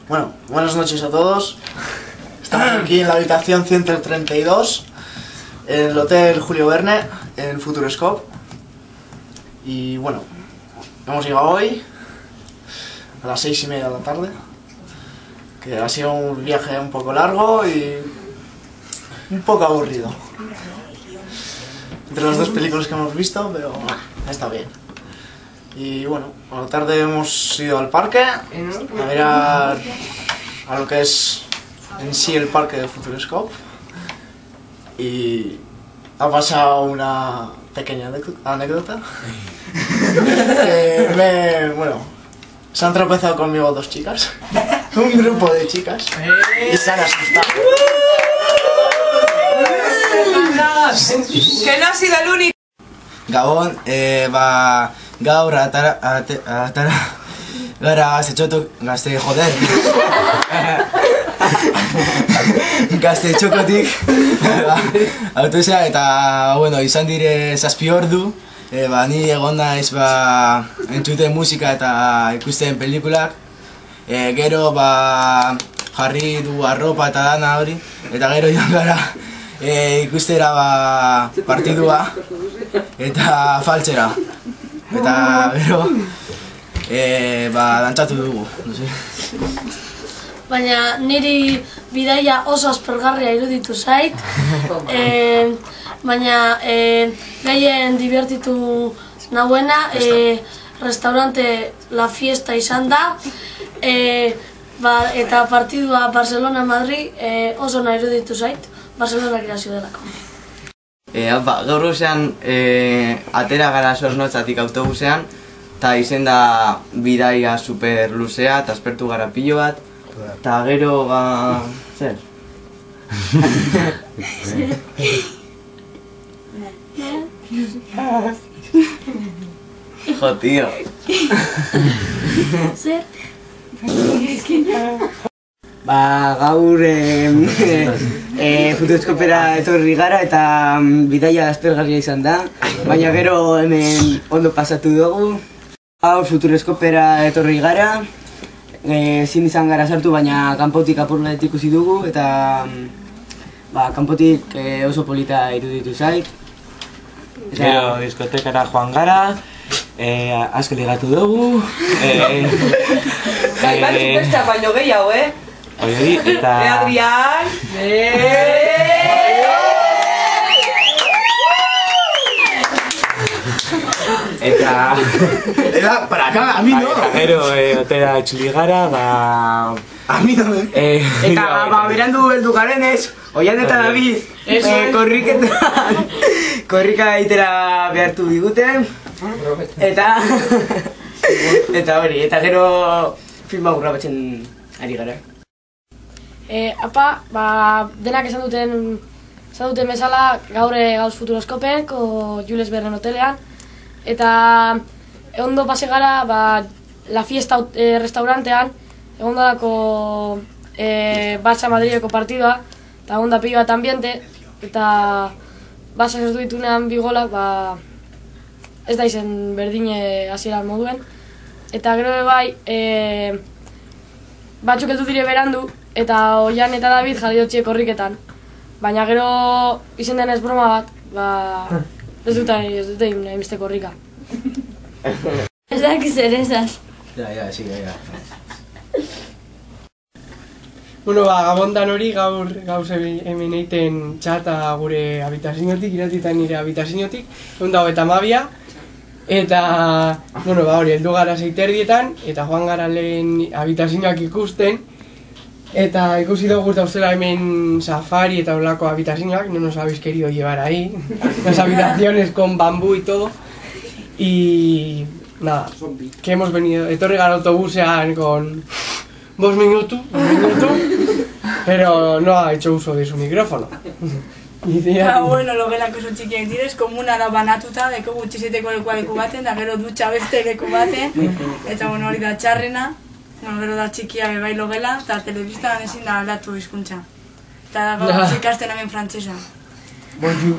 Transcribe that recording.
Bueno, buenas noches a todos. Estamos aquí en la habitación 132, en el Hotel Julio Verne, en Futurescope. Y bueno, hemos llegado hoy a las 6:30 de la tarde, que ha sido un viaje un poco largo y un poco aburrido. Entre las dos películas que hemos visto, pero está bien. Y bueno, a la tarde hemos ido al parque a mirar a lo que es en sí el parque de Futurescope. Y ha pasado una pequeña anécdota. Bueno, se han tropezado conmigo dos chicas, un grupo de chicas, y se han asustado. Que no ha sido el único. Gabon, gaur atara gara gazte joder gazte txokotik autosa eta bueno, izan dire 7 ordu ni egon naiz entzuten musika eta ikusten pelikulak gero jarri du arropa eta dana hori eta gero joan gara ikustera partidua eta faltzera eta gero dantzatu dugu, no sé. Baina niri bidaia oso aspergarria iruditu zait, baina gehien divertitu nahuena restaurante La Fiesta izan da, eta partidua Barcelona-Madrid oso nahi iruditu zait, Barcelona irazio delako. Gaur gozean atera gara Zornotzatik autobusean, eta izen da bidaia super luzea, eta aspertu gara pilo bat, eta gero zer? Jo, tío. Zer? Gaur Futurescopera etorri gara eta bidaia aspergarria izan da, baina gero hemen ondo pasatu dugu. Gaur Futurescopera etorri gara, ezin izan gara sartu, baina kanpotik apur bat ikusi dugu eta kanpotik oso polita iruditu zait. Gero diskotekara joan gara, asko ligatu dugu. Bat superstar baino gehiago, Hori, eta... Adrián! Eta... Era para acá, a mí no. Eta gero, otera etxuli gara, A mí no. Eta berandu heldu garenez, Oian eta David korrika egitera behartu digute. Eta hori, eta gero filma grabatzen ari gara. Denak esan duten bezala gauz Futurescopeko Jules Verne hotelean, eta ondo pase gara La Fiesta restaurantean, egon dalako Barça Madrileko partidua, eta egon da pilo bat ambiente, eta Barça ez ditunean bi golak, ez da izen berdine hasieran moduen, eta gero bai batzuk heldu dire berandu, eta Oian eta David jarri dotxie korriketan. Baina gero izen denez broma bat, ez dute nahi beste korrika. Ez dakiz ere esaz. Ja, siga. Bueno, Gabondan hori gaur hemen egiten txata gure habitaziotik, iratitan nire habitaziotik, 132, eta, bueno, hori, heldu gara 6:30, eta joan gara lehen habitazioak ikusten, eta ikusi dugu dauzela hemen safari eta olako habitazioak, no nos habéis querido llevar ahí, las habitaciones con bambú y todo, y nada, que hemos venido, etorri gara autobusean con 2 minutos, pero no ha hecho uso de su micrófono. Bueno, logelako oso txikiak direz, komuna da banatuta, deko gutxizeteko leku baten, da gero dutxa beste leku baten, eta bueno, hori da txarrena, gero da txikia bebai logela, eta telebistan ezin da aldatu hizkuntza. Eta gaur ikasten hemen frantsesa. Bonjour.